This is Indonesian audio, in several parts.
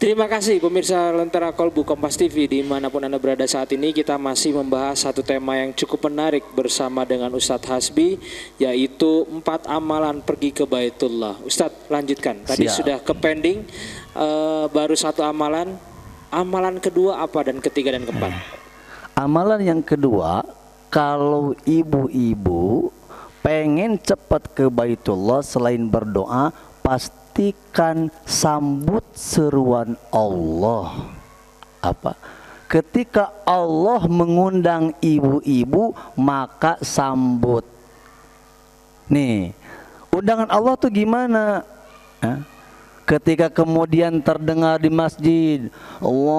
Terima kasih pemirsa Lentera Kolbu Kompas TV dimanapun Anda berada saat ini. Kita masih membahas satu tema yang cukup menarik bersama dengan Ustadz Hasbi, yaitu 4 amalan pergi ke Baitullah. Ustadz lanjutkan, tadi Siap. sudah ke pending, baru 1 amalan. Amalan kedua apa dan ketiga dan keempat? Amalan yang kedua, kalau ibu-ibu pengen cepat ke Baitullah, selain berdoa, pastikan sambut seruan Allah. Apa? Ketika Allah mengundang ibu-ibu, maka sambut. Nih, undangan Allah tuh gimana? Hah? Ketika kemudian terdengar di masjid, Allahu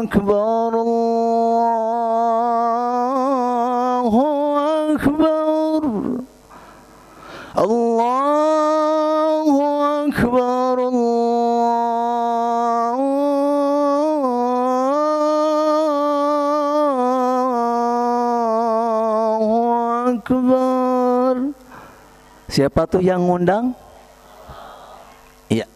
Akbar, Allahu Akbar, Allahu Akbar, Allahu Akbar. Siapa tuh yang ngundang? Iya.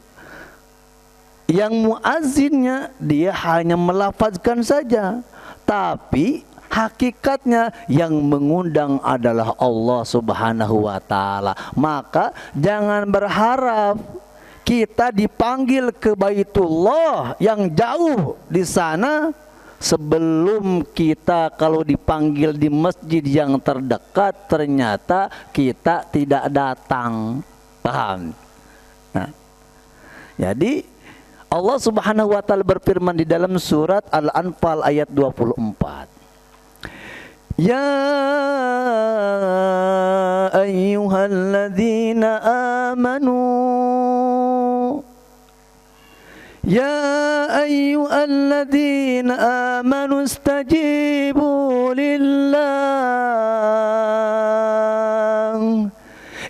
Yang muazzinnya dia hanya melafazkan saja, tapi hakikatnya yang mengundang adalah Allah Subhanahu wa taala. Maka jangan berharap kita dipanggil ke Baitullah yang jauh di sana sebelum kita kalau dipanggil di masjid yang terdekat ternyata kita tidak datang. Paham? Nah, jadi Allah Subhanahu wa taala berfirman di dalam surat Al-Anfal ayat 24. Ya ayyuhalladzina amanu, ya ayyuhalladzina amanu istajibu lillah,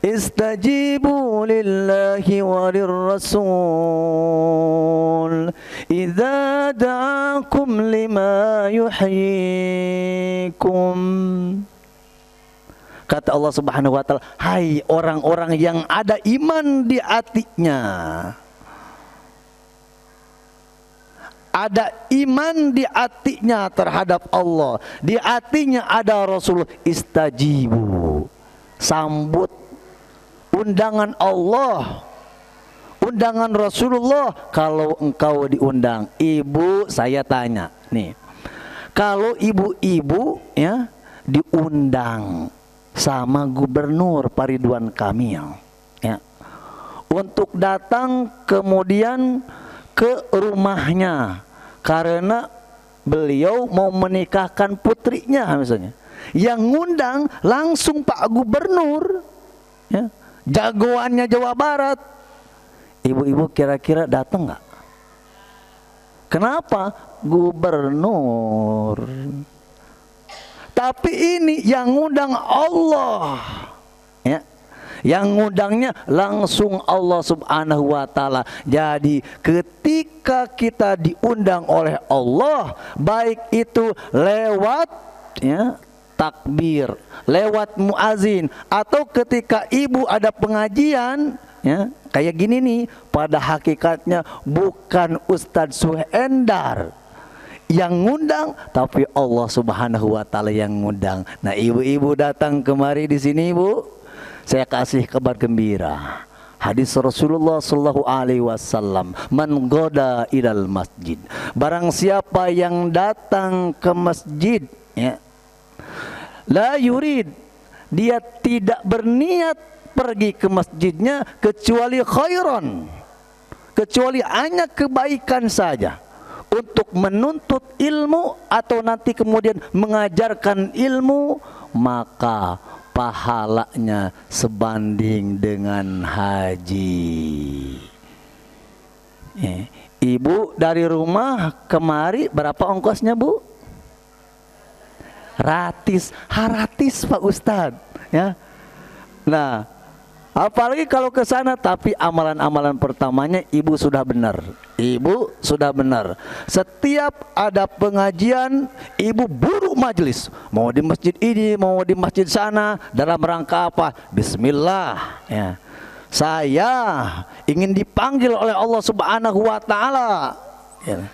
istajibu lillahi walirrasul idza da'akum lima yuhyikum. Kata Allah Subhanahu wa taala, hai orang-orang yang ada iman di hatinya, ada iman di hatinya terhadap Allah, di hatinya ada Rasul, istajibu, sambut undangan Allah, undangan Rasulullah. Kalau engkau diundang, ibu, saya tanya nih, kalau ibu-ibu ya diundang sama Gubernur Pak Ridwan Kamil ya untuk datang kemudian ke rumahnya karena beliau mau menikahkan putrinya misalnya, yang ngundang langsung Pak Gubernur ya, jagoannya Jawa Barat, ibu-ibu kira-kira datang nggak? Kenapa? Gubernur. Tapi ini yang ngundang Allah ya, yang ngundangnya langsung Allah Subhanahu wa taala. Jadi ketika kita diundang oleh Allah, baik itu lewat ya takbir, lewat muazin, atau ketika ibu ada pengajian ya kayak gini nih, pada hakikatnya bukan Ustadz Suhendar yang ngundang, tapi Allah Subhanahu wa taala yang ngundang. Nah, ibu-ibu datang kemari di sini, Bu, saya kasih kabar gembira. Hadis Rasulullah sallallahu alaihi wasallam, man goda ilal masjid, barang siapa yang datang ke masjid ya, la yurid, dia tidak berniat pergi ke masjidnya kecuali khairan, kecuali hanya kebaikan saja, untuk menuntut ilmu atau nanti kemudian mengajarkan ilmu, maka pahalanya sebanding dengan haji. Ibu dari rumah kemari berapa ongkosnya, Bu? Ratis, haratis Pak Ustadz ya. Nah, apalagi kalau ke sana, tapi amalan-amalan pertamanya ibu sudah benar. Ibu sudah benar. Setiap ada pengajian, ibu buru majelis. Mau di masjid ini, mau di masjid sana, dalam rangka apa? Bismillah. Ya. saya ingin dipanggil oleh Allah Subhanahu wa taala. Ya.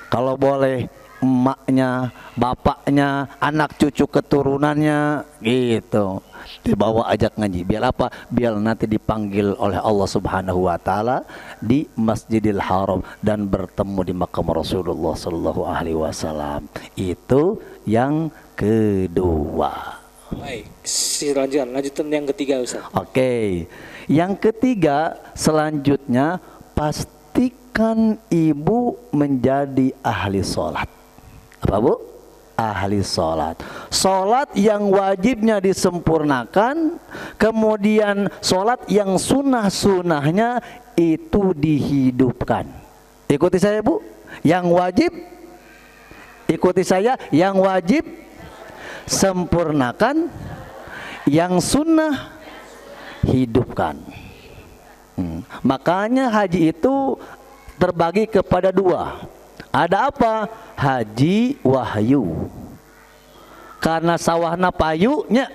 Kalau boleh emaknya, bapaknya, anak cucu keturunannya gitu dibawa ajak ngaji. Biar apa? Biar nanti dipanggil oleh Allah Subhanahu wa taala di Masjidil Haram dan bertemu di makam Rasulullah sallallahu alaihi wasallam. Itu yang kedua. Baik, lanjutan yang ketiga Ustaz. Oke. Yang ketiga selanjutnya, pastikan ibu menjadi ahli sholat. Apa Bu? Ahli sholat. Sholat yang wajibnya disempurnakan, kemudian sholat yang sunnah-sunnahnya itu dihidupkan. Ikuti saya Bu. Yang wajib, ikuti saya, yang wajib sempurnakan, yang sunnah hidupkan. Makanya haji itu terbagi kepada dua. Ada apa? Haji wahyu. Karena sawahna payunya,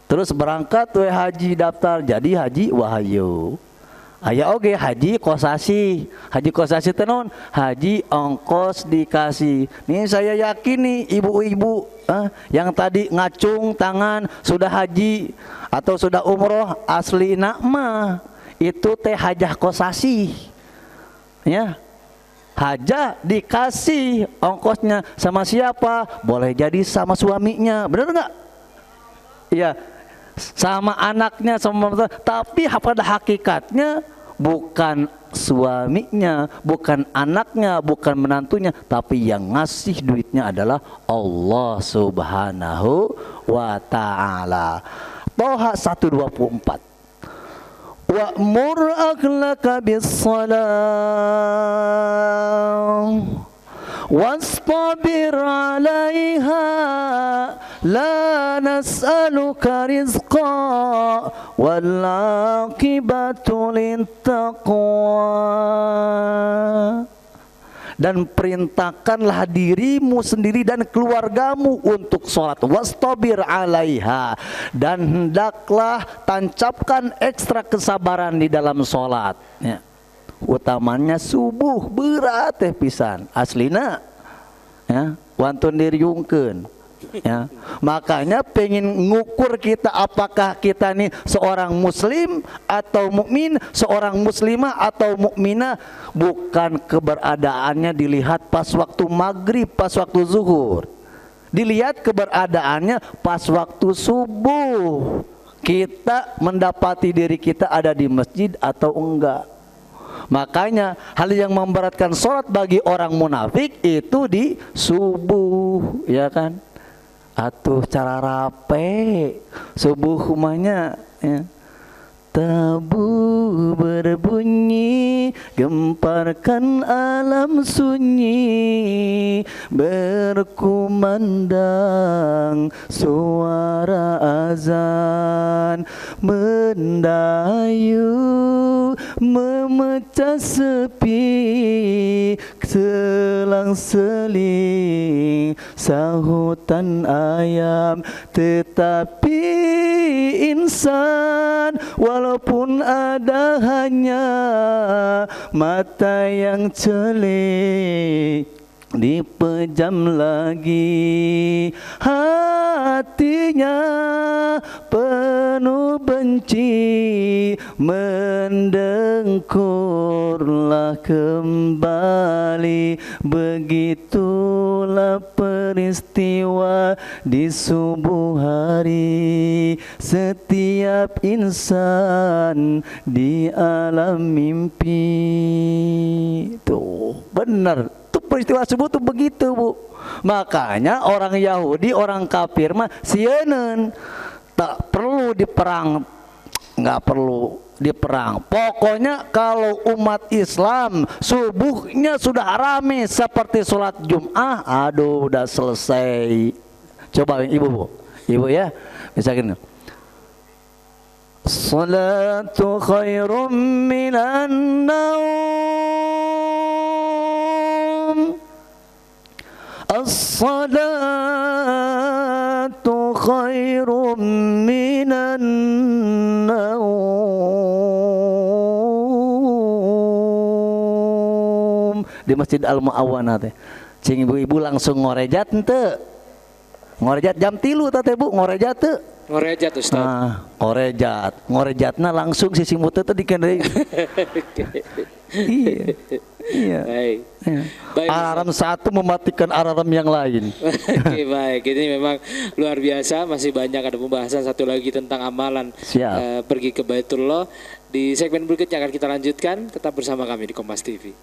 terus berangkat we haji daftar jadi haji wahyu. Aya oge haji kosasi. Haji kosasi tenon, haji ongkos dikasih. Nih saya yakin nih ibu-ibu yang tadi ngacung tangan sudah haji atau sudah umroh asli mah itu teh hajah kosasi. Ya. Hajah dikasih ongkosnya sama siapa? Boleh jadi sama suaminya, benar nggak? Iya, sama anaknya, sama tapi pada hakikatnya bukan suaminya, bukan anaknya, bukan menantunya, tapi yang ngasih duitnya adalah Allah Subhanahu wa taala. Toha 124. Wa'mur ahlaka bis-salam wastabir 'alaiha la nas'aluka rizqa wal 'aqibatu lit-taqwa. Dan perintahkanlah dirimu sendiri dan keluargamu untuk sholat. Wastabir 'alaiha, dan hendaklah tancapkan ekstra kesabaran di dalam sholat. Ya. Utamanya subuh berat teh pisan aslina. Ya, wantun diriungkeun. Ya, makanya pengen ngukur kita apakah kita nih seorang muslim atau mukmin, seorang muslimah atau mukminah, bukan keberadaannya dilihat pas waktu maghrib, pas waktu zuhur. Dilihat keberadaannya pas waktu subuh. Kita mendapati diri kita ada di masjid atau enggak. Makanya hal yang memberatkan sholat bagi orang munafik itu di subuh, ya kan? Atuh cara rape subuh kumanya ya. Tabu berbunyi, gemparkan alam sunyi, berkumandang suara azan, mendayu memecah sepi, selang-seling sahutan ayam. Tetapi insan walaupun ada hanya mata yang celik, dipejam lagi hatinya penuh benci, mendengkurlah kembali. Begitulah peristiwa di subuh hari setiap insan di alam mimpi. Tuh benar, tuh peristiwa subuh tuh begitu Bu. Makanya orang Yahudi, orang kafir mah sieun tak perlu diperang, nggak perlu diperang. Pokoknya kalau umat Islam subuhnya sudah rame seperti sholat Jum'ah, aduh udah selesai. Coba ibu Bu, ibu ya, bisa gini. Salatu khairum minan naum, as-salatu khairum minan naum. di Masjid Al Muawwanah teh. Cing ibu-ibu langsung ngorejat henteu. Ngorejat jam 3 teh Bu, ngorejat teu. Ngorejat Ustaz. Ngorejat. Ngorejatna langsung si simut teh dikendai. Iya. Iya. Baik. Iya. Baik, Alarm satu mematikan alarm yang lain. Oke, baik. Ini memang luar biasa. Masih banyak ada pembahasan satu lagi tentang amalan Siap. pergi ke Baitullah. Di segmen berikutnya akan kita lanjutkan. Tetap bersama kami di Kompas TV.